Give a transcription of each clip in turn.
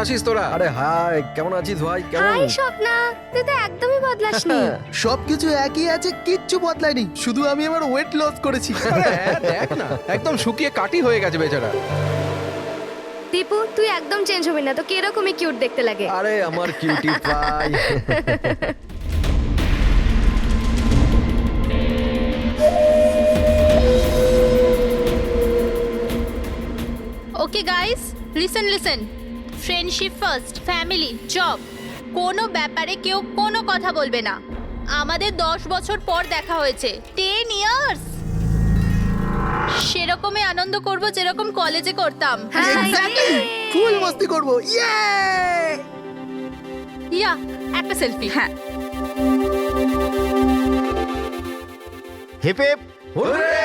আছিস তোরা? আরে হাই, কেমন আছিস ভাই? কেমন? হাই স্বপ্না, তুই তো একদমই বদলাসনি। সবকিছু একই আছে, কিচ্ছু বদলায়নি, শুধু আমি আমার ওয়েট লস করেছি। আরে হ্যাঁ, দেখ না, একদম শুকিয়ে কাটি হয়ে গেছে বেচারা। দীপু, তুই একদম চেঞ্জ হবি না, তো কিরকমই কিউট দেখতে লাগে। আরে আমার cutie pie. Okay guys, listen friendship first, family, job, কোনো ব্যাপারে কেউ কোনো কথা বলবে না। আমাদের 10 বছর পর দেখা হয়েছে, 10 ইয়ার্স। সেরকমই আনন্দ করব যেরকম কলেজে করতাম। এক্স্যাক্টলি, ফুল মস্তি করব। ইয়ে! ইয়া, একটা সেলফি। হ্যাঁ, হিপ হিপ হুররে!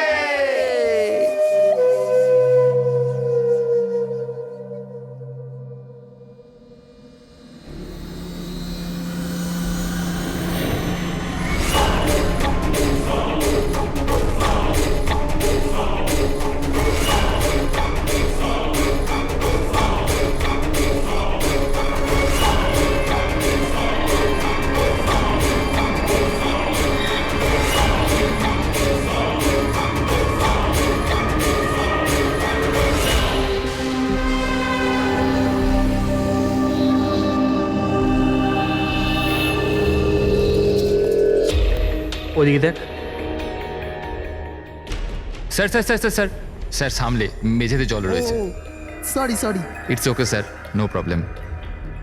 ওদিকে দেখ। Sir sir sir sir sir sir সামলে মেঝেতে জল রয়েছে। Sorry sorry. It's okay sir, no problem.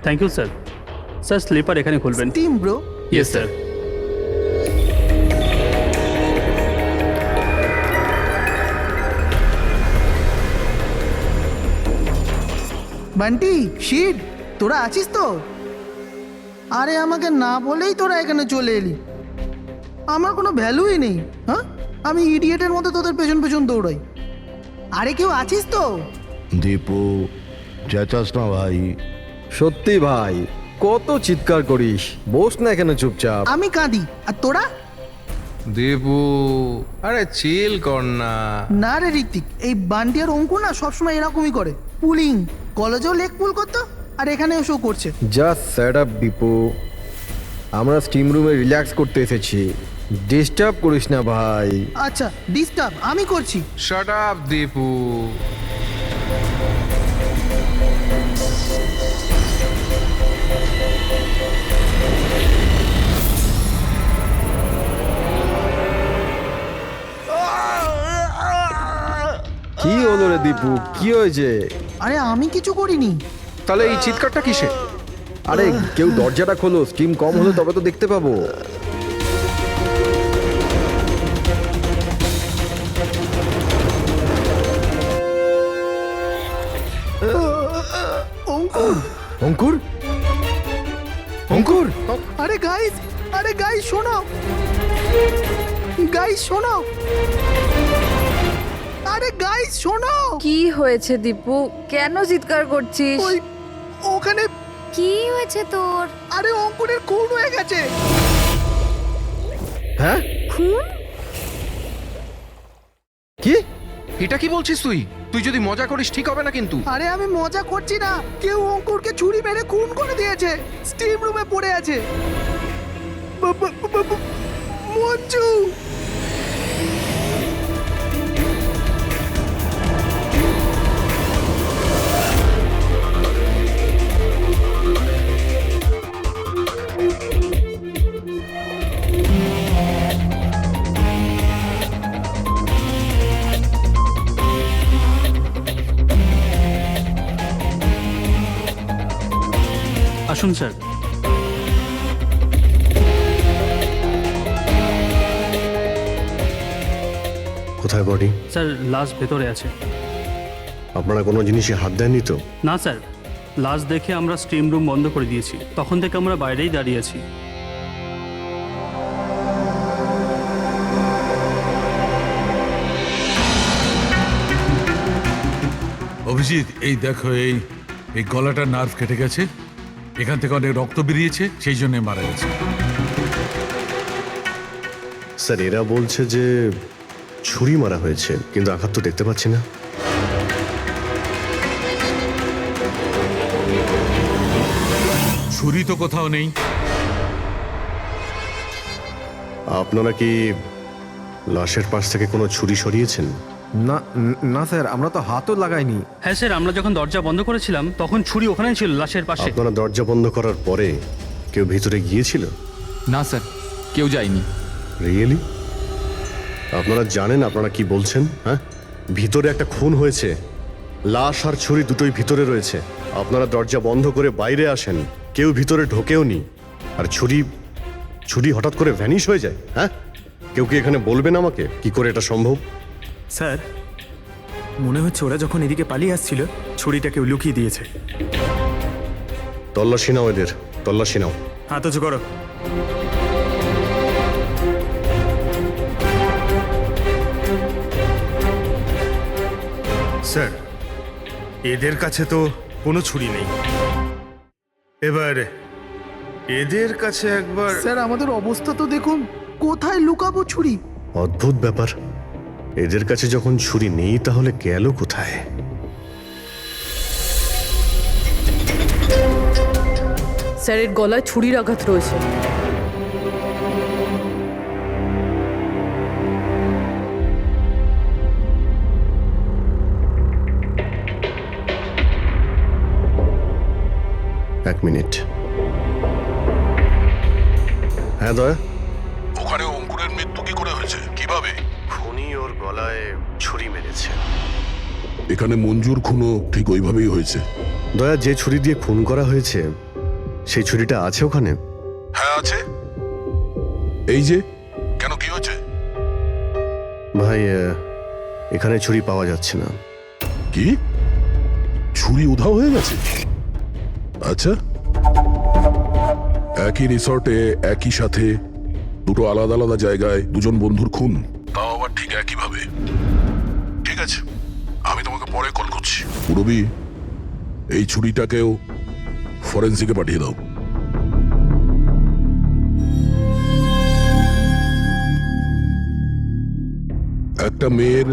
Thank you sir. Sir slipper এখানে খুলবেন। Team bro. Yes sir. Bunty, shit, তোরা আছিস তো? আরে আমাকে না বলেই তোরা এখানে চলে এলি। আমার কোনো ভ্যালুই নেই। হ্যাঁ, আমি ইডিয়েটের মতো তোদের পেছন পেছন দৌড়াই। আরে কেউ আছিস তো? দীপু, চেঁচাস না ভাই। সত্যি ভাই, কত চিৎকার করিস? বস না এখানে চুপচাপ। আমি কাঁদি আর তোরা? দীপু, আরে চিল কর না। না রে ঋত্বিক, এই বান্টি আর অঙ্কুর না সবসময় এরকমই করে। পুলিং, কলেজেও লেগ পুল করতো আর এখানেও শো করছে। জাস্ট সেট আপ দীপু, আমরা স্টিম রুমে রিল্যাক্স করতে এসেছি, ডিস্টার্ব করিস না ভাই। আচ্ছা, ডিস্টার্ব আমি করছি। Shut up Dipu. কি হলো রে দীপু, কি হয়েছে? আরে আমি কিছু করিনি। তাহলে এই চিৎকারটা কিসে? আরে কেউ দরজাটা খোলো, স্টিম কম হলে তবে তো দেখতে পাবো। অঙ্কুর, অঙ্কুর, অঙ্কুর! আরে গাইস, আরে গাইস শোনো, গাইস শোনো, আরে গাইস শোনো। কি হয়েছে দীপু, কেন চিৎকার করছিস? ওই ওখানে, কি হয়েছে তোর? আরে অঙ্কুরের খুন হয়ে গেছে। হ্যাঁ? খুন? কি? এটা কি বলছিস তুই? তুই যদি মজা করিস ঠিক হবে না কিন্তু। আরে আমি মজা করছি না, কেউ অঙ্কুরকে ছুরি মেরে খুন করে দিয়েছে, স্টিম রুমে পড়ে আছে। মঞ্জু! আসুন স্যার। কোথায় বডি? স্যার লাশ ভেতরে আছে। আপনারা কোনো জিনিসে হাত দেননি তো? না স্যার, লাশ দেখে আমরা স্টিম রুম বন্ধ করে দিয়েছি, তখন থেকে আমরা বাইরেই দাঁড়িয়ে আছি। অভিজিৎ, এই দেখো, এই গলাটার নার্ভ কেটে গেছে, এখান থেকে অনেক রক্ত বেরিয়েছে, সেই জন্য মারা গেছে। স্যার এরা বলছে যে ছুরি মারা হয়েছে, কিন্তু আঘাত তো দেখতে পাচ্ছি না। ছুরি তো কোথাও নেই। আপনারা কি লাশের পাশ থেকে কোনো ছুরি সরিয়েছেন? না না স্যার, আমরা তো হাতও লাগাইনি। হ্যাঁ স্যার, আমরা যখন দরজা বন্ধ করেছিলাম তখন ছুরি ওখানেই ছিল লাশের পাশে। আপনারা দরজা বন্ধ করার পরে কেউ ভিতরে গিয়েছিল? না স্যার, কেউ যায়নি। রিয়েলি? আপনারা জানেন আপনারা কি বলছেন? হ্যাঁ, ভিতরে একটা খুন হয়েছে, লাশ আর ছুরি দুটোই ভিতরে রয়েছে। আপনারা দরজা বন্ধ করে বাইরে আসেন, কেউ ভিতরে ঢোকেও নি, আর ছুরি হঠাৎ করে ভ্যানিশ হয়ে যায়। হ্যাঁ, কেউ কি এখানে বলবেন আমাকে কি করে এটা সম্ভব? স্যার, মনে হচ্ছে ওরা যখন এদিকে পালিয়ে আসছিল ছুরিটা কেউ লুকিয়ে দিয়েছে। তল্লাশি নাও এদের, তল্লাশি নাও। হাত উঁচু করো। স্যার, এদের কাছে তো কোনো ছুরি নেই। এবার এদের কাছে একবার স্যার আমাদের অবস্থা তো দেখুন, কোথায় লুকাবো ছুরি? অদ্ভুত ব্যাপার, এদের কাছে যখন ছুরি নেই তাহলে গেল কোথায়? স্যার, এর গলায় ছুরির আঘাত রয়েছে। এক মিনিট। হ্যাঁ দয়া, ওখানে অঙ্কুরের মৃত্যু কি করে হয়েছে, কিভাবে? খুনি ওর গলায় ছুরি মেরেছে। এখানে মঞ্জুর খুনও ঠিক ওইভাবেই হয়েছে। দয়া, যে ছুরি দিয়ে খুন করা হয়েছে সেই ছুরিটা আছে ওখানে? হ্যাঁ আছে। এই যে, কেন কি হয়েছে? ভাই, এখানে ছুরি পাওয়া যাচ্ছে না। কি, ছুরি উধাও হয়ে গেছে? আচ্ছা, একই রিসর্টে একই সাথে দুটো আলাদা আলাদা জায়গায় দুজন বন্ধুর খুন, তাও আবার ঠিক একইভাবে। ঠিক আছে, আমি তোমাকে পরে কল করছি। পুরবি, এই ছুরিটাকেও ফরেন্সিকে পাঠিয়ে দাও। একটা মেয়ের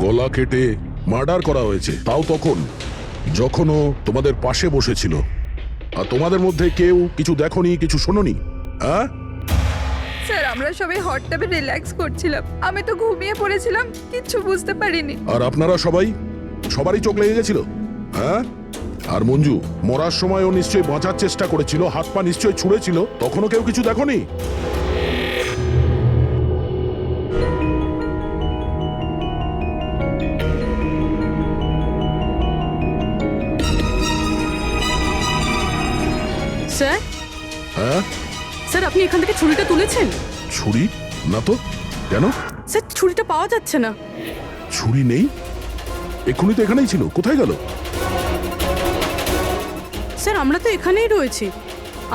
গলা কেটে মার্ডার করা হয়েছে, তাও তখন যখন ও তোমাদের পাশে বসেছিল, আর তোমাদের মধ্যে কেউ কিছু দেখোনি, কিছু শোনোনি। হ্যাঁ স্যার, আমরা সবাই হট টাবে রিল্যাক্স করছিলাম, আমি তো ঘুমিয়ে পড়েছিলাম, কিচ্ছু বুঝতে পারিনি। আর আপনারা সবারই চোখ লেগে গেছিল। হ্যাঁ, আর মঞ্জু মরার সময় ও নিশ্চয়ই বাঁচার চেষ্টা করেছিল, হাত পা নিশ্চয়ই ছুঁড়েছিল, তখনও কেউ কিছু দেখোনি? স্যার, হ্যাঁ, স্যার আপনি এখান থেকে ছুরিটা তুলেছেন? ছুরি না তো। কেন? স্যার, ছুরিটা পাওয়া যাচ্ছে না। ছুরি নেই? এক্ষুনি তো এখানেই ছিল, কোথায় গেল? স্যার, আমরা তো এখানেই রয়েছি,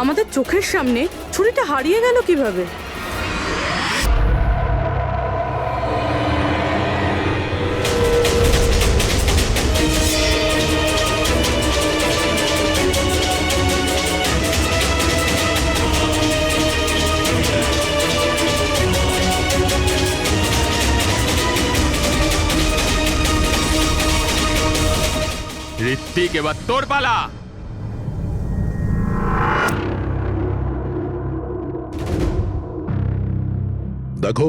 আমাদের চোখের সামনে ছুরিটা হারিয়ে গেল কিভাবে? ঋত্বিক, এবার তোর পালা। দেখো,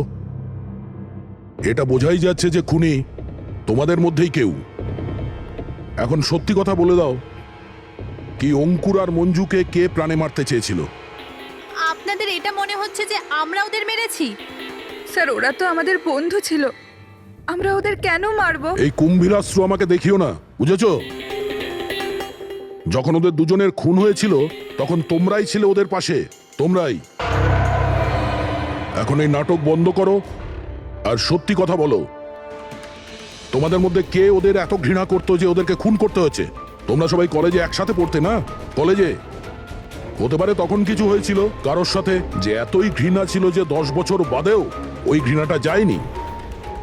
এটা বোঝাই যাচ্ছে যে খুনি তোমাদের মধ্যেই কেউ। এখন সত্যি কথা বলে দাও, কি অঙ্কুর আর মঞ্জুকে কে প্রাণে মারতে চেয়েছিল? আপনাদের এটা মনে হচ্ছে যে আমরা ওদের মেরেছি? স্যার, ওরা তো আমাদের বন্ধু ছিল, আমরা ওদের কেন মারবো? এই কুম্ভীরাস্ত্র আমাকে দেখিও না, বুঝেছো? যখন ওদের দুজনের খুন হয়েছিল তখন তোমরাই ছিলে ওদের পাশে, তোমরাই। এখন এই নাটক বন্ধ করো আর সত্যি কথা বলো, তোমাদের মধ্যে কে ওদের এত ঘৃণা করতো যে ওদেরকে খুন করতে হয়েছে? তোমরা সবাই কলেজে একসাথে পড়তে না? কলেজে হতে পারে তখন কিছু হয়েছিল কারোর সাথে, যে এতই ঘৃণা ছিল যে 10 বছর বাদেও ওই ঘৃণাটা যায়নি,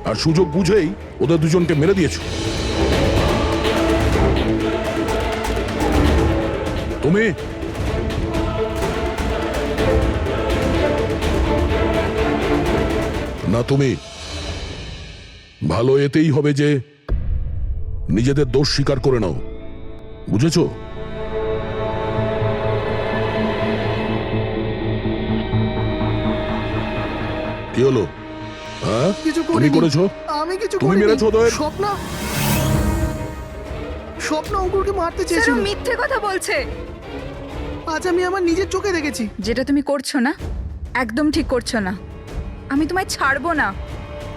আর সুযোগ বুঝেই ওদের দুজনকে মেরে দিয়েছো। তুমি না, তুমি ভালো এতেই হবে যে নিজেদের দোষ স্বীকার করে নাও, বুঝেছো? কি হলো? হ্যাঁ, কিছু তুমি করিনি। করেছো? আমি কিছু তুমি করিনি। মেরেছো ওদের? স্বপ্ন অঙ্কুরকে মারতে স্যার চেয়েছিল। ও মিথ্যে কথা বলছে। আজ আমি আমার নিজের চোখে দেখেছি। যেটা তুমি করছো না একদম ঠিক করছো না। আমি তোমায় ছাড়বো না।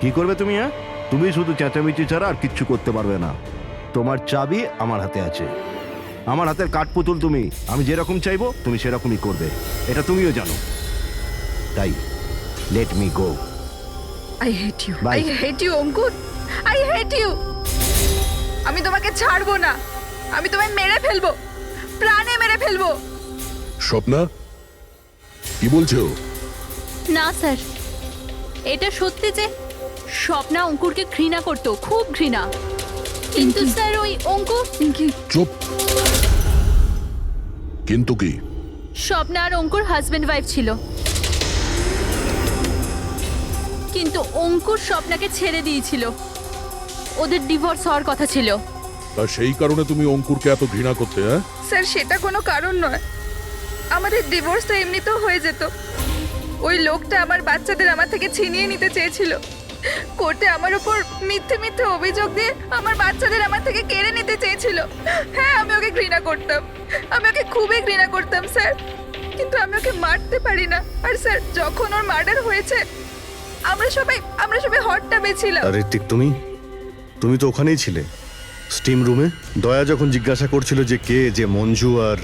কি করবে তুমি? হ্যাঁ, তুমি শুধু চেঁচামেচি ছাড়া আর কিচ্ছু করতে পারবে না। তোমার চাবি আমার হাতে আছে, আমার হাতের কাঠপুতুল তুমি। আমি যেরকম চাইবো তুমি সেরকমই করবে, এটা তুমিও জানো। তাই let me go. I hate you, Bye. I hate you Ankur, I hate you. আমি তোমাকে ছাড়বো না, আমি তোমায় মেরে ফেলবো, প্রাণে মেরে ফেলবো। স্বপ্না, কি বলছো? না স্যার, এটা সত্যি যে স্বপ্না অঙ্কুরকে ঘৃণা করতো, খুব ঘৃণা। কিন্তু স্যার ওই অঙ্কুর চুপ। কিন্তু কি? স্বপ্না আর অঙ্কুর হাজবেন্ড ওয়াইফ ছিল, কিন্তু অঙ্কুর স্বপ্নাকে ছেড়ে দিয়েছিল। ওদের ডিভোর্স হওয়ার কথা ছিল। আর সেই কারণে তুমি অঙ্কুরকে এত ঘৃণা করতে? হ্যাঁ, স্যার সেটা কোনো কারণ নয়। আমাদের ডিভোর্স তো এমনিতেও হয়ে যেত। ওই লোকটা আমার বাচ্চাদের আমার থেকে ছিনিয়ে নিতে চেয়েছিল। কোর্টে আমার উপর মিথ্যে মিথ্যে অভিযোগ দিয়ে আমার বাচ্চাদের আমার থেকে কেড়ে নিতে চেয়েছিল। হ্যাঁ, আমি ওকে ঘৃণা করতাম, আমি ওকে খুবই ঘৃণা করতাম স্যার। কিন্তু আমি ওকে মারতে পারি না। আর স্যার যখন ওর মার্ডার হয়েছে আমরা সবাই হট টাবে ছিলাম। আর ঋত্বিক, তুমি তুমি তো ওখানেই ছিলে, স্টিম রুমে। দয়া যখন জিজ্ঞাসা করছিল যে কে যে মঞ্জু আর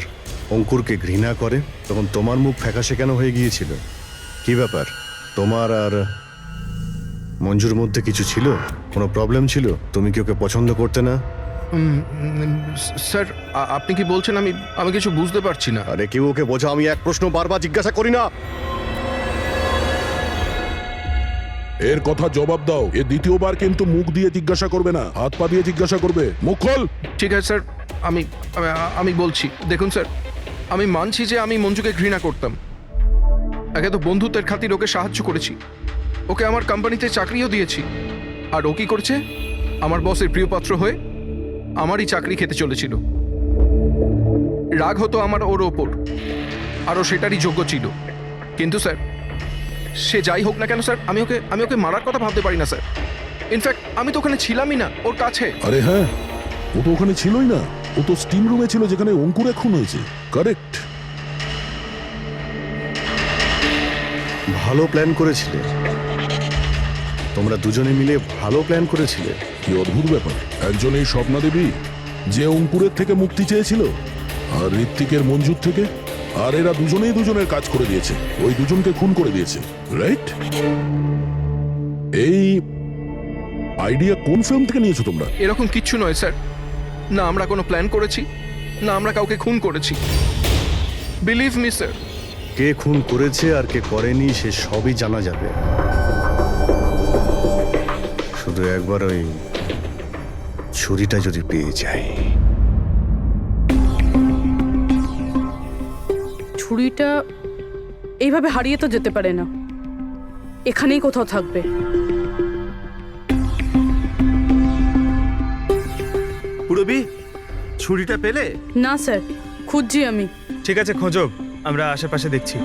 অঙ্কুরকে ঘৃণা করে, তখন তোমার মুখ ফ্যাকাশে কেন হয়ে গিয়েছিল? কি ব্যাপার? তোমার আর মঞ্জুর মধ্যে কিছু ছিল? কোনো প্রবলেম ছিল? তুমি কি ওকে পছন্দ করতে না? স্যার আপনি কি বলছেন? আমি কিছু বুঝতে পারছি না। আরে কেউ ওকে বোঝা, আমি এক প্রশ্ন বারবার জিজ্ঞাসা করি না। এর কথা জবাব দাও। এ দ্বিতীয়বার কিন্তু মুখ দিয়ে জিজ্ঞাসা করবে না, হাত পা দিয়ে জিজ্ঞাসা করবে। মুখ খোল। ঠিক আছে স্যার, আমি বলছি। দেখুন স্যার, আমি মানছি যে আমি মঞ্জুকে ঘৃণা করতাম। একে তো বন্ধুত্বের খাতির ওকে সাহায্য করেছি, ওকে আমার কোম্পানিতে চাকরিও দিয়েছি। আর ও কি করছে? আমার বসের প্রিয়পাত্র হয়ে আমারই চাকরি খেতে চলেছিল। রাগ হতো আমার ওর ওপর, আর ও সেটারই যোগ্য ছিল। কিন্তু স্যার, সে যাই হোক না কেন স্যার, আমি ওকে মারার কথা ভাবতে পারি না স্যার। ইনফ্যাক্ট আমি তো ওখানে ছিলামই না ওর কাছে। আরে হ্যাঁ, ও তো ওখানে ছিলই না। ও তো স্টিম রুমে ছিল যেখানে অঙ্কুর খুন হয়েছে। কারেক্ট। ভালো প্ল্যান করেছিলে, তোমরা দুজনে মিলে ভালো প্ল্যান করেছিলে। কি অদ্ভুত ব্যাপার! একজন এই স্বপ্না দেবী যে অঙ্কুরের থেকে মুক্তি চেয়েছিল, আর ঋত্বিকের মঞ্জুর থেকে। আর এরা দুজনেই দুজনের কাজ করে দিয়েছে, ওই দুজনকে খুন করে দিয়েছে, রাইট? এই আইডিয়া কোন ফিল্ম থেকে নিয়েছো তোমরা? এরকম কিচ্ছু নয় স্যার। না আমরা কোনো প্ল্যান করেছি, না আমরা কাউকে খুন করেছি। Believe me sir. কে খুন করেছে আর কে করেনি সে সবই জানা যাবে। শুধু একবার ওই ছুরিটা যদি পেয়ে যায়। ছুরিটা এইভাবে হারিয়ে তো যেতে পারে না, এখানেই কোথাও থাকবে। পুরবি, ছুরিটা পেলে? না স্যার, খুঁজছি আমি। ঠিক আছে, খোঁজো, আমরা আশেপাশে দেখছি।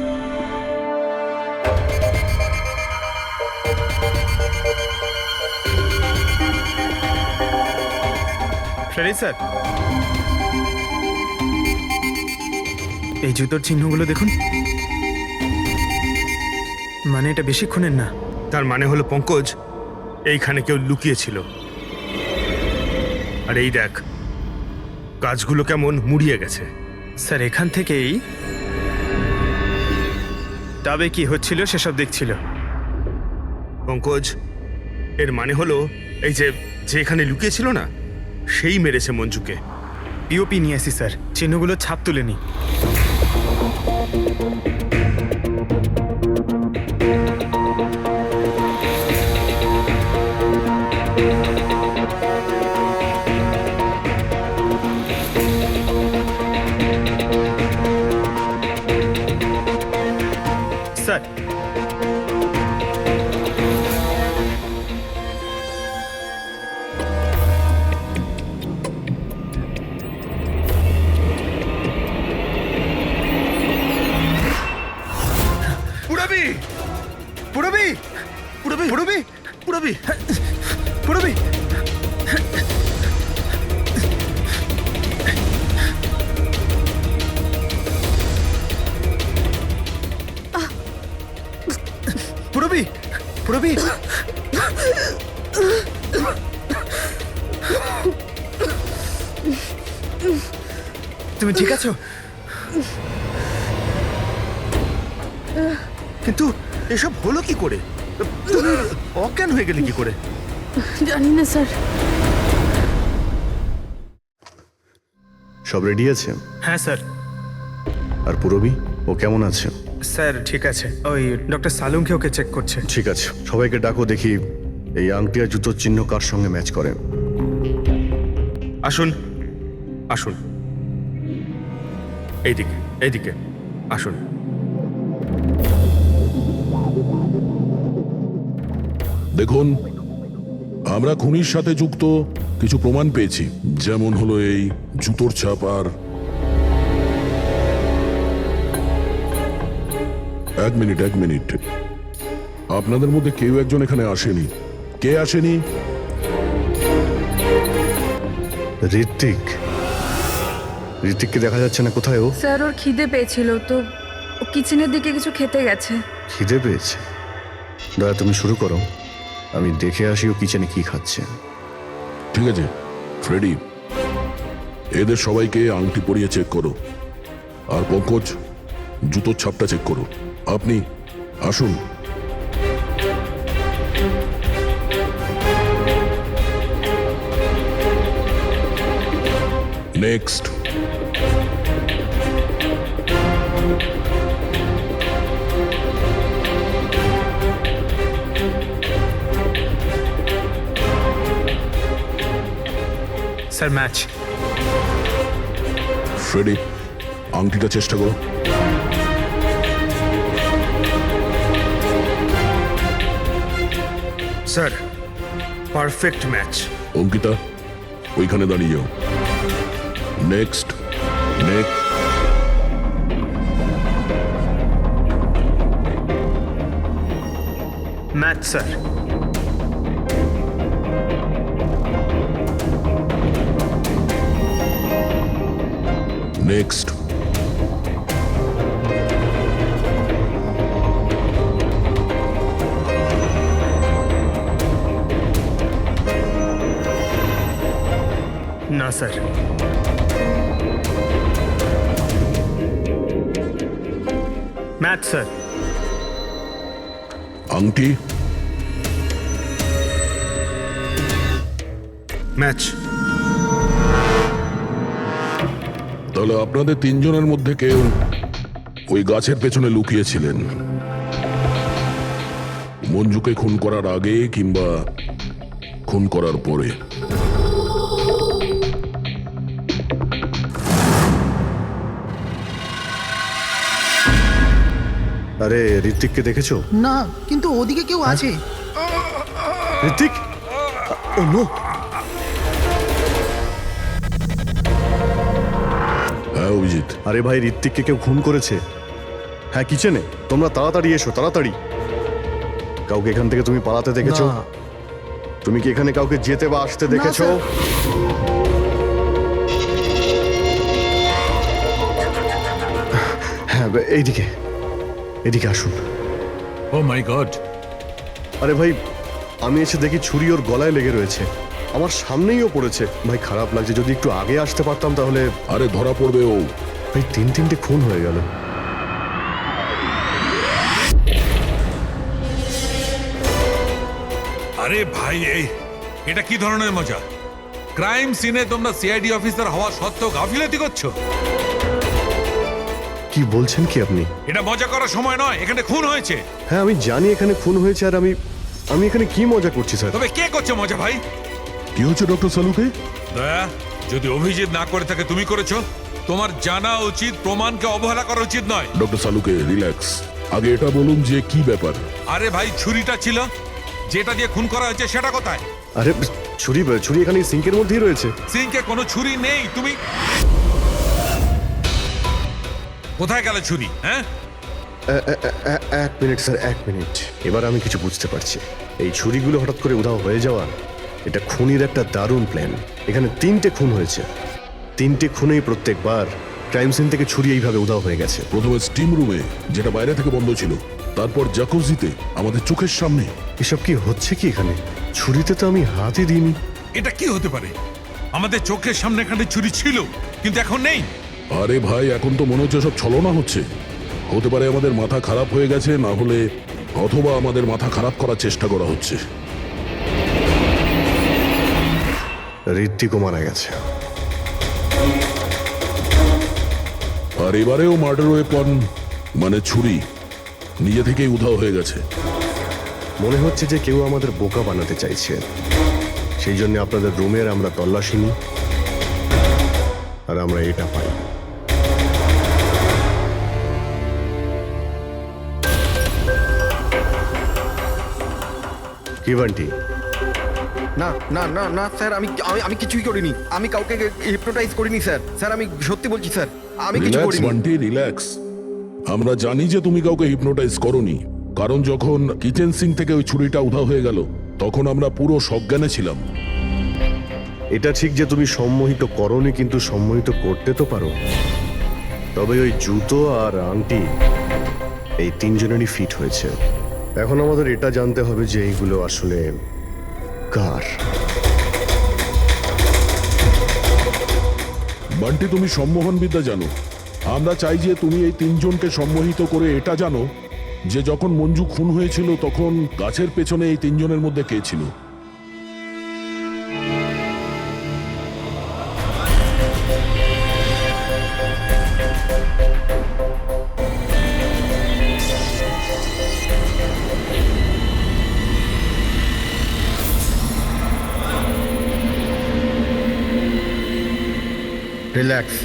সরি স্যার, এই জুতোর চিহ্নগুলো দেখুন। মানে এটা বেশিক্ষণের না। তার মানে হলো পঙ্কজ এইখানে কেউ লুকিয়েছিল। আর এই দেখ, গাছগুলো কেমন মুড়িয়ে গেছে। স্যার এখান থেকেই তবে কি হচ্ছিল সেসব দেখছিল। পঙ্কজ, এর মানে হলো এই যে এখানে লুকিয়েছিল না, সেই মেরেছে মঞ্জুকে। পিওপি নিয়ে আসি স্যার, চিহ্নগুলো ছাপ তুলেনি। স্যার পুরবি, তুমি ঠিক আছো? কিন্তু এসব হলো কি করে? তুমি অজ্ঞান হয়ে গেলে কি করে? জানি না স্যার। সব রেডি আছে? হ্যাঁ স্যার। আর পুরবি, ও কেমন আছে? স্যার ঠিক আছে, ওই ডক্টর সালুংকে ওকে চেক করছে। ঠিক আছে, সবাইকে ডাকো, দেখি এই আংটি আর জুতোর চিহ্ন কার সঙ্গে ম্যাচ করে। আসুন আসুন, এইদিকে এইদিকে আসুন। দেখুন, আমরা খুনির সাথে যুক্ত কিছু প্রমাণ পেয়েছি, যেমন হলো এই জুতোর ছাপ। আর এক মিনিট, আপনাদের মধ্যে কেউ একজন এখানে আসেনি। কে আসেনি? ঋত্বিককে দেখা যাচ্ছে না, কোথায় ও? স্যার ওর খিদে পেয়েছিল তো ও কিচেনের দিকে কিছু খেতে গেছে। খিদে পেয়েছে? দয়া, তুমি শুরু করো, আমি দেখে আসি ও কিচেনে কি খাচ্ছে। ঠিক আছে ফ্রেডি, এদের সবাইকে আংটি পরিয়ে চেক করো। আর পঙ্কজ, জুতোর ছাপটা চেক করো। আপনি আসুন। নেক্সট। Sir match. ফ্রেডি, আংটিটা চেষ্টা করো। Sir, perfect match. অঙ্কিতা, ওইখানে দাঁড়িয়ে যাও। নেক্সট। Match sir. নেক্সট। না স্যার। Match sir. আংটি? ম্যাচ। তাহলে আপনাদের তিনজনের মধ্যে কেউ ওই গাছের পেছনে লুকিয়েছিলেন, মঞ্জুকে খুন করার আগে কিংবা খুন করার পরে। আরে, ঋত্বিককে দেখেছো? না, কিন্তু ওদিকে কেউ আছে। ঋত্বিক? ও নো! হ্যাঁ অভিজিৎ। আরে ভাই, ঋত্বিককে কেউ খুন করেছে। হ্যাঁ, কিচেনে। তোমরা তাড়াতাড়ি এসো, তাড়াতাড়ি। কাউকে এখান থেকে তুমি পালাতে দেখেছো? না। তুমি কি এখানে কাউকে যেতে বা আসতে দেখেছো? স্যার। হ্যাঁ, এইদিকে আসুন। ও মাই গড! আরে ভাই, আমি এসে দেখি ছুরি ওর গলায় লেগে রয়েছে, আমার সামনেই ও পড়েছে। ভাই, খারাপ লাগছে, যদি একটু আগে আসতে পারতাম তাহলে। আরে ধরা পড়বে ও। ভাই, তিনটে খুন হয়ে গেল। আরে ভাই, এটা কি ধরনের মজা? ক্রাইম সিনে তোমরা সিআইডি অফিসার হওয়া সত্ত্বেও গাফিলতি করছো। কি বলছেন কি আপনি? এটা মজা করার সময় নয়, এখানে খুন হয়েছে। হ্যাঁ, আমি জানি এখানে খুন হয়েছে, আর আমি এখানে কি মজা করছি স্যার? তবে কে করছে মজা ভাই? কি হচ্ছে ডক্টর সালুকে? দয়া, যদি অভিজিৎ না করে থাকে তুমি করেছো। তোমার জানা উচিত প্রমাণকে অবহেলা করা উচিত নয়। ডক্টর সালুকে রিল্যাক্স, আগে এটা বলুন যে কি ব্যাপার। আরে ভাই, ছুরিটা ছিল, যেটা দিয়ে খুন করা হয়েছে সেটা কোথায়? আরে ছুরি এখানে সিঙ্কের মধ্যেই রয়েছে। সিঙ্কে কোনো ছুরি নেই। তুমি কোথায় গেল ছুরি? হ্যাঁ, এক মিনিট স্যার, 1 মিনিট। এবার আমি কিছু বুঝতে পারছি। এই ছুরিগুলো হঠাৎ করে উধাও হয়ে যাওয়া, এটা খুনির একটা দারুণ প্ল্যান। এখানে 3টে খুন হয়েছে, 3টে খুনেই প্রত্যেকবার ক্রাইম সিন থেকে ছুরি এইভাবে উধাও হয়ে গেছে। প্রথমে স্টিম রুমে, যেটা বাইরে থেকে বন্ধ ছিল, তারপর জাকুজিতে আমাদের চোখের সামনে। এসব কি হচ্ছে কি এখানে? ছুরিতে তো আমি হাতই দিইনি। এটা কি হতে পারে? আমাদের চোখের সামনে এখানে চুরি ছিল, কিন্তু এখন নেই। আরে ভাই, এখন তো মনে হচ্ছে সব ছলনা হচ্ছে। হতে পারে আমাদের মাথা খারাপ হয়ে গেছে, না হলে অথবা আমাদের মাথা খারাপ করার চেষ্টা করা হচ্ছে। ঋত্বিকও মারা গেছে। আর এবারেও মার্ডার ওয়েপন মানে ছুরি নিজে থেকেই উধাও হয়ে গেছে। মনে হচ্ছে যে কেউ আমাদের বোকা বানাতে চাইছে। সেই জন্য আপনাদের রুমের আমরা তল্লাশি নিই, আর আমরা এটা পাই। কি বান্টি? না না না না স্যার, আমি আমি আমি কিছুই করিনি। আমি কাউকে হিপনোটাইজ করিনি স্যার। স্যার আমি সত্যি বলছি স্যার, আমি কিছু রিল্যাক্স করিনি। বান্টি, রিল্যাক্স। আমরা জানি যে তুমি কাউকে হিপনোটাইজ করনি, কারণ যখন কিচেন সিং থেকে ওই ছুরিটা উধাও হয়ে গেল তখন আমরা পুরো সজ্ঞানে ছিলাম। এটা ঠিক যে তুমি সম্মোহিত করনি, কিন্তু সম্মোহিত করতে তো পারো। তবে ওই জুতো আর আংটি এই তিনজনেরই ফিট হয়েছে। এখন আমাদের এটা জানতে হবে যে এইগুলো আসলে কার। বান্টি, তুমি সম্মোহন বিদ্যা জানো। আমরা চাই যে তুমি এই তিনজনকে সম্মোহিত করে এটা জানো যে যখন মঞ্জু খুন হয়েছিল তখন গাছের পেছনে এই তিনজনের মধ্যে কে ছিল। রিল্যাক্স,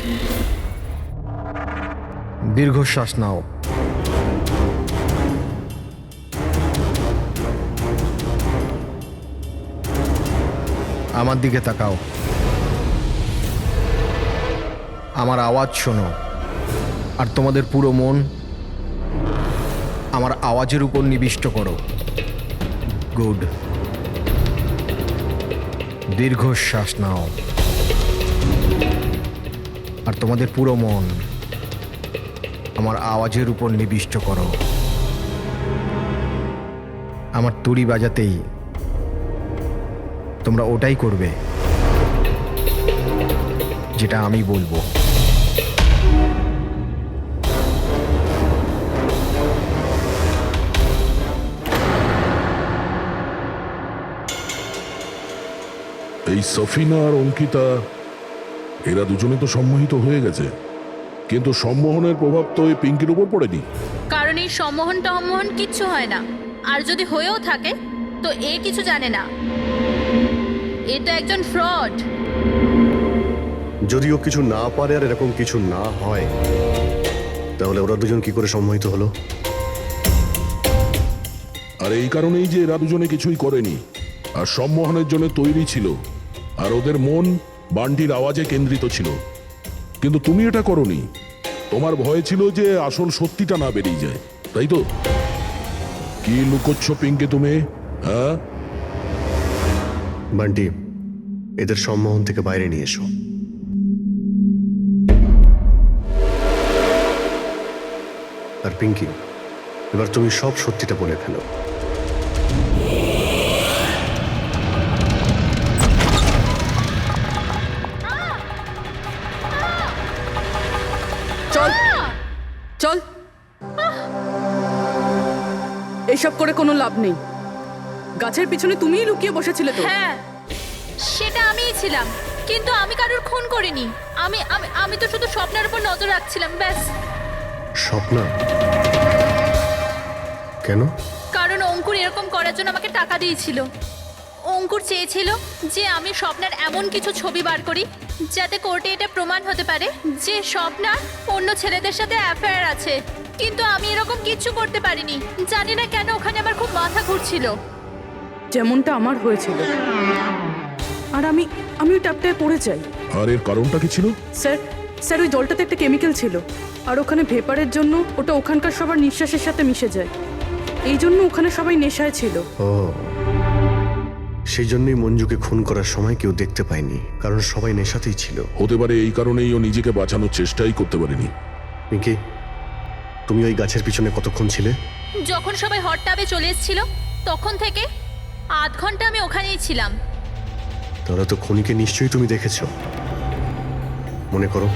দীর্ঘশ্বাস নাও। আমার দিকে তাকাও, আমার আওয়াজ শোনো, আর তোমাদের পুরো মন আমার আওয়াজের উপর নিবিষ্ট করো। গুড। দীর্ঘশ্বাস নাও, আর তোমাদের পুরো মন আমার আওয়াজের উপর নিবিষ্ট করো। আমার তুড়ি বাজাতেই তোমরা ওটাই করবে যেটা আমি বলবো। এই সফিনা আর অঙ্কিতা এরা দুজনে তো সম্মোহিত হয়ে গেছে, কিন্তু সম্মোহনের প্রভাব তো এই পিঙ্কির উপর পড়েনি। কারণ এই সম্মোহন টম্মোহন কিচ্ছু হয় না, আর যদি হয়েও থাকে তো এ কিছু জানে না। এটা একজন ফ্রড। যদিও কিছু না পারে আর এরকম কিছু না হয়, তাহলে ওরা দুজন কি করে সম্মোহিত হলো? আর এই কারণেই যে এরা দুজনে কিছুই করেনি, আর সম্মোহনের জন্য তৈরি ছিল, আর ওদের মন বান্টির আওয়াজে কেন্দ্রিত ছিল। কিন্তু তুমি এটা করনি, তোমার ভয় ছিল যে আসল সত্যিটা না বেরিয়ে যায়, তাই তো? কি লুকোচ্ছ পিঙ্কি তুমি? হ্যাঁ বান্টি, এদের সম্মোহন থেকে বাইরে নিয়ে এসো। আর পিঙ্কি, এবার তুমি সব সত্যিটা বলে ফেলো। চল চল, এইসব করে কোনো লাভ নেই। গাছের পিছনে তুমিই লুকিয়ে বসেছিলে তো? হ্যাঁ, সেটা আমিই ছিলাম, কিন্তু আমি কারোর খুন করিনি। আমি আমি আমি তো শুধু স্বপ্নের উপর নজর রাখছিলাম, ব্যাস। স্বপ্না? কেন? কারণ অঙ্কুর এরকম করার জন্য আমাকে টাকা দিয়েছিল। অঙ্কুর চেয়েছিল যে আমি স্বপ্নের এমন কিছু ছবি বার করি যাতে কোর্টে এটা প্রমাণ হতে পারে যে স্বপ্না অন্য ছেলেদের সাথে অ্যাফেয়ার আছে। কিন্তু আমি এরকম কিছু করতে পারিনি। জানি না কেন ওখানে আমার খুব মাথা ঘুরছিল। যেমনটা আমার হয়েছিল। আর আমি ওই ট্যাপটায় পড়ে যাই। আর এর কারণটা কি ছিল? স্যার ওই জলটাতে একটা কেমিক্যাল ছিল, আর ওখানে ভেপারের জন্য ওটা ওখানকার সবার নিঃশ্বাসের সাথে মিশে যায়। এই জন্য ওখানে সবাই নেশায় ছিল। ও, সেই জন্যই মঞ্জুকে খুন করার সময় কেউ দেখতে পায়নি, কারণ সবাই নেশাতেই ছিল। হতে পারে এই কারণেই ও নিজেকে বাঁচানোর চেষ্টাই করতে পারেনি। পিঙ্কি, তুমি ওই গাছের পিছনে কতক্ষণ ছিলে? যখন সবাই হট টাবে চলে এসেছিল তখন থেকে আধ ঘন্টা আমি ওখানেই ছিলাম। তাহলে তো খুনিকে নিশ্চয়ই তুমি দেখেছো, মনে করো।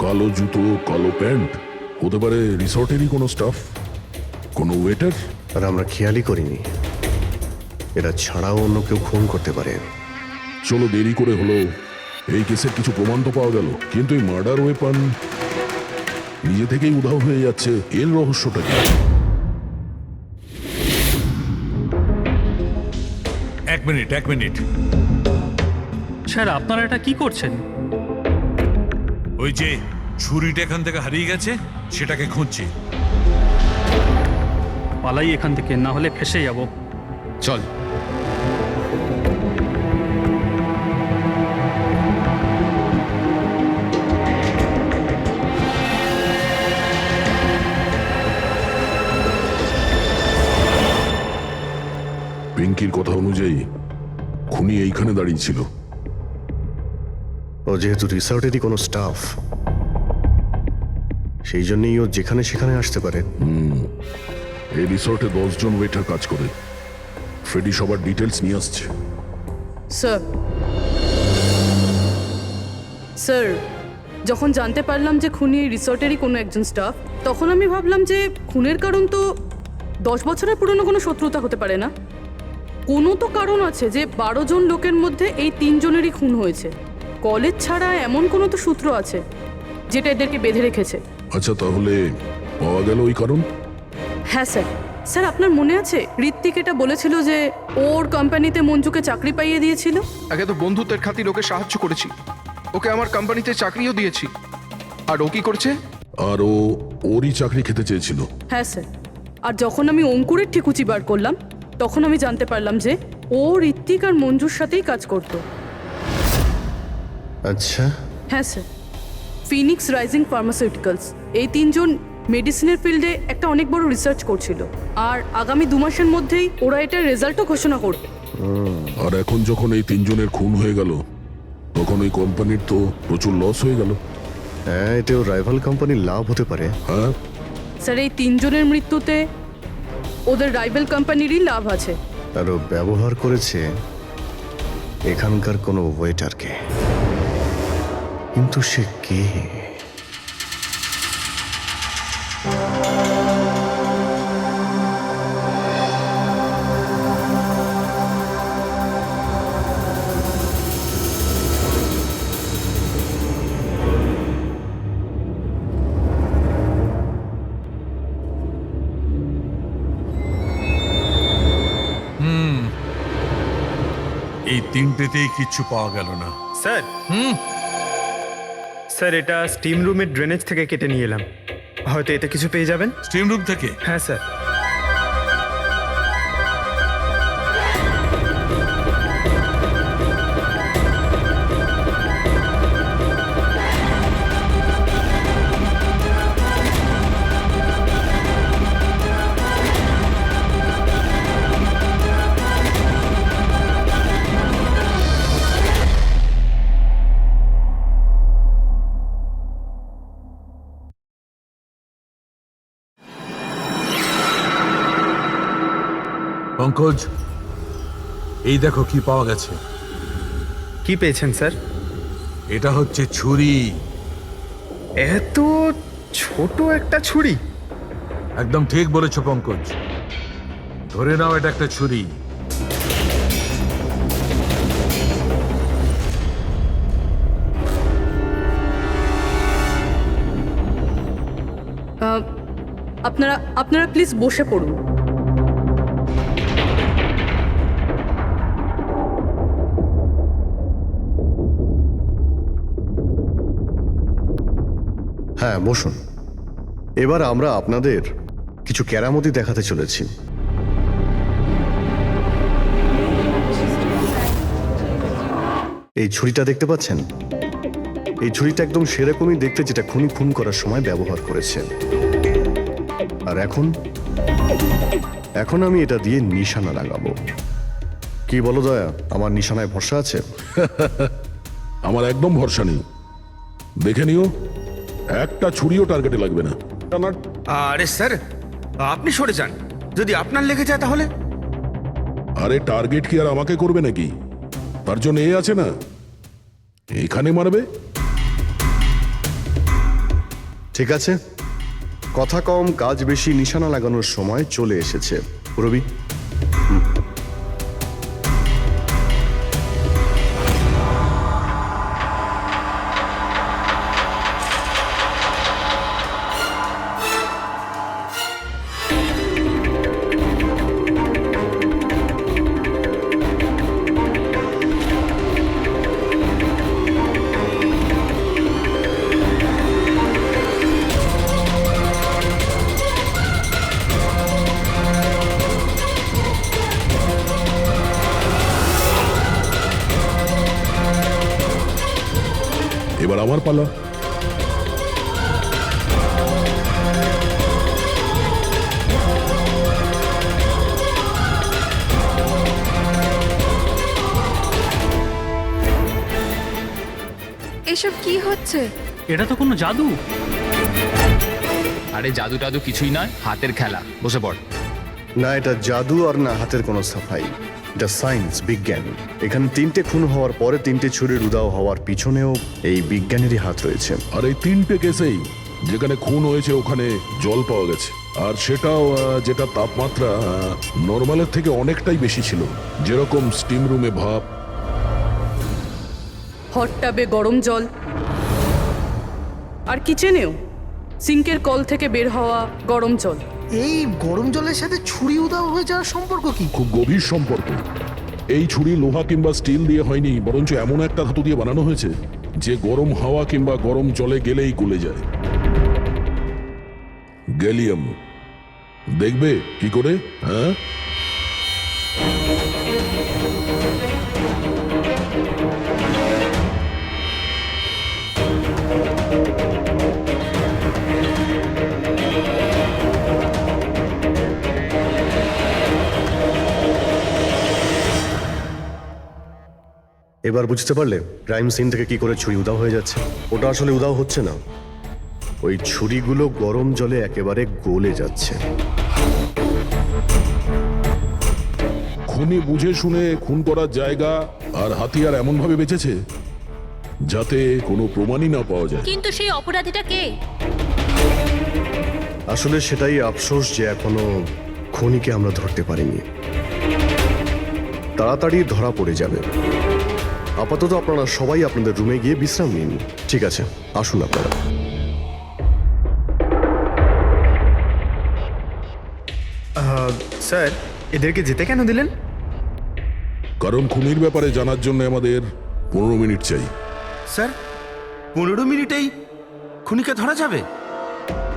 কালো জুতো, কালো প্যান্ট, হতে পারে রিসর্টেরই কোনো স্টাফ, কোনো ওয়েটার। আর আমরা খেয়ালই করিনি এরা ছাড়াও অন্য কেউ খুন করতে পারে। চলো, দেরি করে হলো, এই কেসের কিছু প্রমাণ তো পাওয়া গেল, কিন্তু এই মার্ডার ওয়েপন নিজে থেকেই উধাও হয়ে যাচ্ছে, এর রহস্যটা কি? এক মিনিট। স্যার আপনারা এটা কি করছেন? ওই যে ছুরিটা এখান থেকে হারিয়ে গেছে সেটাকে খুঁজছি। পালাই এখান থেকে, না হলে ফেসে যাব। চল। পিঙ্কির কথা অনুযায়ী খুনি এইখানে দাঁড়িয়ে ছিল। ও যেহেতু রিসর্টেরই কোনো স্টাফ, সেই জন্যই ও যেখানে সেখানে আসতে পারে। এই রিসর্টে 10 জন ওয়েটার কাজ করে। ফ্রেডি সবার ডিটেলস নিয়ে আসছে। স্যার যখন জানতে পারলাম যে খুনি এই রিসর্টেরই কোনো একজন স্টাফ, তখন আমি ভাবলাম যে খুনের কারণ তো 10 বছরের পুরনো কোনো শত্রুতা হতে পারে না। কোনো তো কারণ আছে যে 12 জন লোকের মধ্যে এই 3 জনেরই খুন হয়েছে। কলেজ ছাড়া এমন কোনো তো সূত্র আছে যেটা এদেরকে বেঁধে রেখেছে। আচ্ছা, তাহলে পাওয়া গেল ওই কারণ? হ্যাঁ স্যার আপনার মনে আছে ঋত্বিক এটা বলেছিল যে ওর কোম্পানিতে মঞ্জুকে চাকরি পাইয়ে দিয়েছিল? একে তো বন্ধুত্বের খাতির ওকে সাহায্য করেছি, ওকে আমার কোম্পানিতে চাকরিও দিয়েছি। আর ও কি করছে? আর ও ওরই চাকরি খেতে চেয়েছিল। হ্যাঁ স্যার, আর যখন আমি অঙ্কুরের ঠিকুচি বার করলাম তখন আমি জানতে পারলাম যে ও ঋত্বিক আর মঞ্জুর সাথেই কাজ করত। আচ্ছা। হ্যাঁ স্যার, ফিনিক্স রাইজিং ফার্মাসিউটিক্যালস, এই 3 জন মেডিসিনের ফিল্ডে একটা অনেক বড় রিসার্চ করছিল, আর আগামী 2 মাসের মধ্যেই ওরা এটার রেজাল্টও ঘোষণা করবে। আর এখন যখন এই 3 জনের খুন হয়ে গেল, তখন ওই কোম্পানির তো প্রচুর লস হয়ে গেল। হ্যাঁ, এতেও রাইভাল কোম্পানির লাভ হতে পারে। হ্যাঁ স্যার, এই 3 জনের মৃত্যুতে ওদের রাইভাল কোম্পানিরই লাভ আছে। আর ও ব্যবহার করেছে এখানকার কোনো ওয়েটারকে। কিন্তু সে কে? এই তিনটেতেই কিচ্ছু পাওয়া গেল না। স্যার স্যার এটা স্টিম রুমের ড্রেনেজ থেকে কেটে নিয়ে এলাম, হয়তো এতে কিছু পেয়ে যাবেন। স্টিম রুম থেকে? হ্যাঁ স্যার। পঙ্কজ, এই দেখো কি পাওয়া গেছে। কি পেয়েছেন স্যার? এটা হচ্ছে ছুরি। এত ছোট একটা ছুরি? একদম ঠিক বলেছো পঙ্কজ, ধরে নাও এটা একটা ছুরি। আপনারা প্লিজ বসে পড়ুন। হ্যাঁ বসুন। এবার আমরা আপনাদের কিছু কেরামতি দেখাতে চলেছি। এই ছুরিটা দেখতে পাচ্ছেন? এই ছুরিটা একদম সেরকমই দেখতে যেটা খুনি খুন করার সময় ব্যবহার করেছেন। আর এখন আমি এটা দিয়ে নিশানা লাগাবো। কি বলো দয়া, আমার নিশানায় ভরসা আছে? আমার একদম ভরসা নেই। দেখে নিও, একটা ছুরিও টার্গেটে লাগবে না। আরে স্যার, আপনি সরে যান। যদি আপনার লেগে যায় তাহলে? আরে টার্গেট কি আর আমাকে করবে নাকি? তার জন্য এ আছে না, এখানে মারবে। ঠিক আছে, কথা কম কাজ বেশি, নিশানা লাগানোর সময় চলে এসেছে। রবি, এবার আমার পালা। এসব কি হচ্ছে? এটা তো কোনো জাদু। আরে জাদু টাদু কিছুই নয়, হাতের খেলা। বসে পড়। না এটা জাদু আর না হাতের কোনো সাফাই, এটা সায়েন্স, বিজ্ঞান। এখানে 3টে খুন হওয়ার পরে 3টে ছুরির উদাও হওয়ার পিছনেও এই বিজ্ঞানেরই হাত রয়েছে। আর এই 3টে কেসেই যেখানে খুন হয়েছে ওখানে জল পাওয়া গেছে, আর সেটাও যেটা তাপমাত্রা নর্মালের থেকে অনেকটাই বেশি ছিল। যেরকম স্টিম রুমে ভাপ, হট টাবে গরম জল, আর কিচেনেও সিঙ্কের কল থেকে বের হওয়া গরম জল। এই গরম জলের সাথে ছুরি উদাও হয়ে যাওয়ার সম্পর্ক কি? খুব গভীর সম্পর্ক। এই ছুরি লোহা কিংবা স্টিল দিয়ে হয়নি, বরঞ্চ এমন একটা ধাতু দিয়ে বানানো হয়েছে যে গরম হাওয়া কিংবা গরম জলে গেলেই গলে যায়। গ্যালিয়াম। দেখবে কি করে? হ্যাঁ, এবার বুঝতে পারলে ক্রাইম সিন থেকে কি করে ছুরি উদাও হয়ে যাচ্ছে? ওটা আসলে উদাও হচ্ছে না, ওই ছুরিগুলো গরম জলে একেবারে গলে যাচ্ছে। খুনি বুঝে শুনে খুন করার জায়গা আর হাতিয়ার এমন ভাবে বেঁচেছে যাতে কোনো প্রমাণই না পাওয়া যায়। কিন্তু সেই অপরাধীটা কে? আসলে সেটাই আফসোস যে এখনো খুনিকে আমরা ধরতে পারিনি। তাড়াতাড়ি ধরা পড়ে যাবে। আপাতত আপনারা সবাই আপনাদের রুমে গিয়ে বিশ্রাম নিন। ঠিক আছে, আসুন আপনারা। স্যার, এদেরকে যেতে কেন দিলেন? কারণ খুনির ব্যাপারে জানার জন্য আমাদের 15 মিনিট চাই। স্যার, 15 মিনিটেই খুনিকে ধরা যাবে?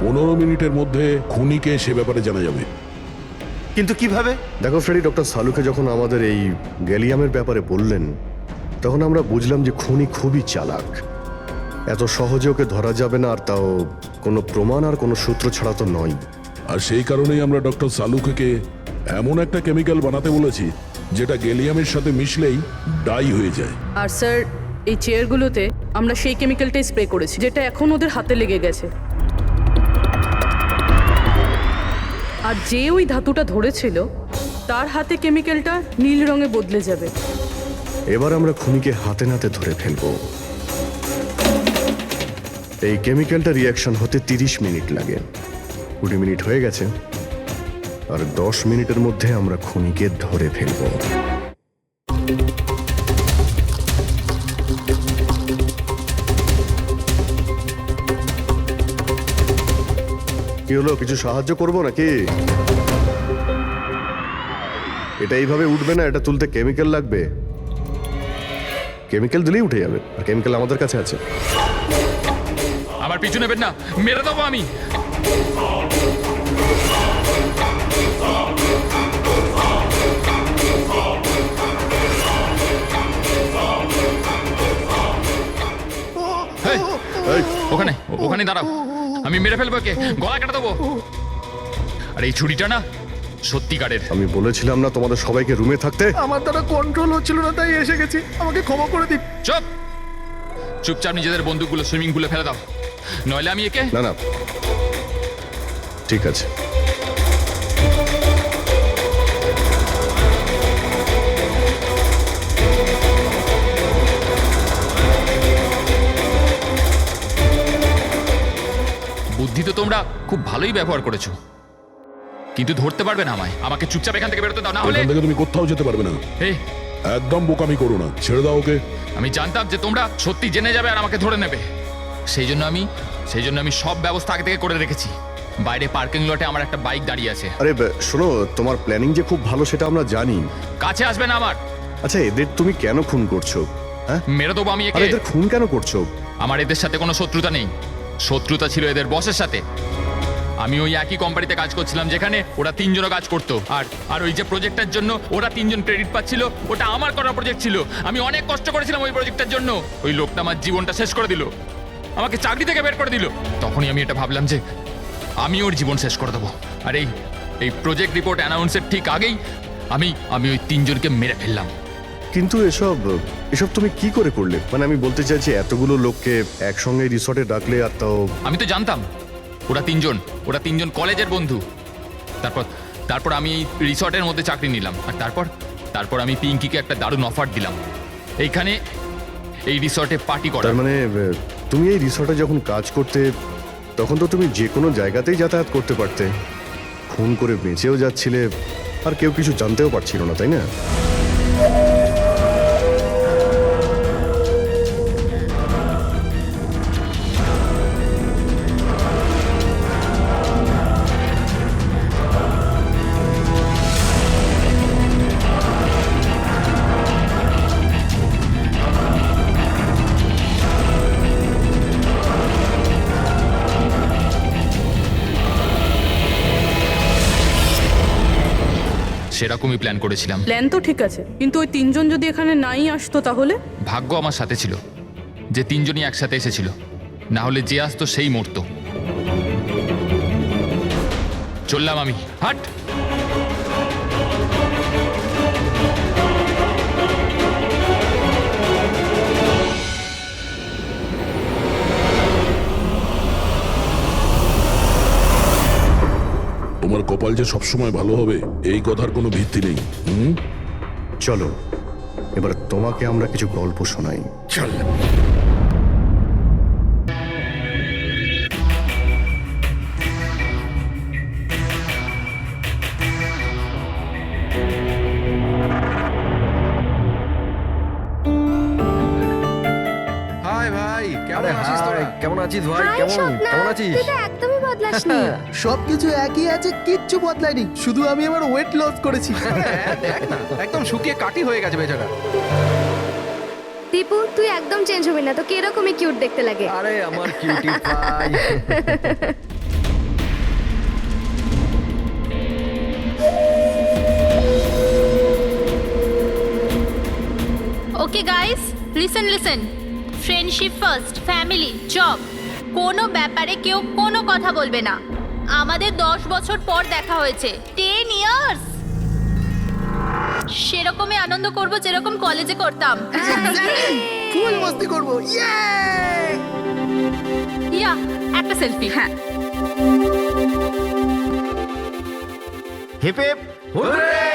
15 মিনিটের মধ্যে খুনিকে সে ব্যাপারে জানা যাবে। কিন্তু কিভাবে? দেখো ফ্রেডি, ডক্টর সালুকে যখন আমাদের এই গ্যালিয়ামের ব্যাপারে বললেন তখন আমরা বুঝলাম যে খুনি খুবই চালাক। এত সহজে ওকে ধরা যাবে না, আর তাও কোনো প্রমাণ আর কোনো সূত্র ছাড়া তো নয়। আর সেই কারণেই আমরা ডক্টর সালুকে এমন একটা কেমিক্যাল বানাতে বলেছি যেটা গ্যালিয়ামের সাথে মিশলেই ডাই হয়ে যায়। আর স্যার, এই চেয়ারগুলোতে আমরা সেই কেমিক্যালটাই স্প্রে করেছি যেটা এখন ওদের হাতে লেগে গেছে। আর যে ওই ধাতুটা ধরেছিল তার হাতে কেমিক্যালটা নীল রঙে বদলে যাবে। এবার আমরা খুনিকে হাতে নাতে ধরে ফেলবো। এই কেমিক্যালটা রিয়াকশন হতে 30 মিনিট লাগে। 20 মিনিট হয়ে গেছে, আর 10 মিনিটের মধ্যে আমরা খুনিকে ধরে ফেলবো। কি হলো, কিছু সাহায্য করবো নাকি? এটা এইভাবে উঠবে না, এটা তুলতে কেমিক্যাল লাগবে। কেমিক্যাল দিলেই উঠে যাবে, আর কেমিক্যাল আমাদের কাছে আছে। আমার পিছু নেবেন না, মেরে দেবো আমি। এই, ওখানে ওখানে দাঁড়াও, আমি মেরে ফেলবো, কে গলা কেটে দেবো। আর এই ছুরিটা না সত্যিকারের। আমি বলেছিলাম না তোমাদের সবাইকে রুমে থাকতে? আমার দ্বারা কন্ট্রোল হচ্ছিল না, তাই এসে গেছি, আমাকে ক্ষমা করে দিন। চুপ, চুপচাপ নিজেদের বন্দুকগুলো সুইমিং পুলে ফেলে দাও, নইলে আমি একে। না না, ঠিক আছে। বুদ্ধি তো তোমরা খুব ভালোই ব্যবহার করেছো, কিন্তু ধরতে পারবে না আমায়। আমাকে চুপচাপ এখান থেকে বেরোতে দাও, না হলে এখান থেকে তুমি কোথাও যেতে পারবে না। এই, একদম বোকামি করো না, ছেড়ে দাও ওকে। আমি জানতাম যে তোমরা সত্যি জেনে যাবে আর আমাকে ধরে নেবে, সেই জন্য আমি সব ব্যবস্থা আগে থেকে করে রেখেছি। বাইরে পার্কিং লটে আমার একটা বাইক দাঁড়িয়ে আছে। আরে শোনো, তোমার প্ল্যানিং যে খুব ভালো সেটা আমরা জানি। কাছে আসবে না আমার। আচ্ছা, এদের তুমি কেন খুন করছো? হ্যাঁ, মেরে দেবো আমি আরে একে। এদের খুন কেন করছো? আমার এদের সাথে কোনো শত্রুতা নেই, শত্রুতা ছিল এদের বসের সাথে। আমি ওই একই কোম্পানিতে কাজ করছিলাম যেখানে ওরা 3 জনও কাজ করতো, আর ওই যে প্রজেক্টের জন্য ওরা 3 জন ক্রেডিট পাচ্ছিল, ওটা আমার করা প্রজেক্ট ছিল। আমি অনেক কষ্ট করেছিলাম ওই প্রজেক্টের জন্য। ওই লোকটা আমার জীবনটা শেষ করে দিল, আমাকে চাকরি থেকে বের করে দিল। তখনই আমি এটা ভাবলাম যে আমি ওর জীবন শেষ করে দেবো। আর এই প্রজেক্ট রিপোর্ট অ্যানাউন্সের ঠিক আগেই আমি ওই 3 জনকে মেরে ফেললাম। কিন্তু এসব তুমি কি করে করলে? মানে আমি বলতে চাইছি, এতগুলো লোককে একসঙ্গে রিসর্টে ডাকলে, আর তাও। আমি তো জানতাম ওরা 3 জন কলেজের বন্ধু। তারপর আমি এই রিসর্টের মধ্যে চাকরি নিলাম, আর তারপর আমি পিঙ্কিকে একটা দারুণ অফার দিলাম, এইখানে এই রিসর্টে পার্টি করার। তার মানে তুমি এই রিসর্টে যখন কাজ করতে, তখন তো তুমি যে কোনো জায়গাতেই যাতায়াত করতে পারতে, খুন করে বেঁচেও যাচ্ছিলে, আর কেউ কিছু জানতেও পারছিল না, তাই না? সেরকমই প্ল্যান করেছিলাম। প্ল্যান তো ঠিক আছে, কিন্তু ওই 3 জন যদি এখানে নাই আসতো তাহলে? ভাগ্য আমার সাথে ছিল যে 3 জনই একসাথে এসেছিল, না হলে যে আসতো সেই মরতো। চললাম আমি, হাট। তোমার কপাল যে সবসময় ভালো হবে এই কথার কোনো ভিত্তি নেই। চলো, এবার তোমাকে আমরা কিছু গল্প শোনাই। চল। হাই ভাই, কেমন আছিস তোরা? কেমন আছিস ভাই? হাই কেমন স্বপ্না, কেমন আছিস? তুই তো একদমই বদলাসনি। সবকিছু একই আছে, কিচ্ছু বদলায়নি, শুধু আমি আমার ওয়েট লস করেছি। দেখ না, একদম শুকিয়ে কাটি হয়ে গেছে বেচারা। দীপু, তুই একদম চেঞ্জ হবি না, তোকে এরকমই কিউট দেখতে লাগে। আরে আমার কিউটি ভাই। Okay guys, listen. Friendship first, family, job, কোনো ব্যাপারে কেউ কোনো কথা বলবে না। আমাদের 10 বছর পর দেখা হয়েছে, 10 ইয়ার্স। সেরকমই আনন্দ করব যেরকম কলেজে করতাম। ফুল মস্তি করবো। ইয়া, একটা সেলফি। হ্যাঁ, হিপ হিপ হুররে!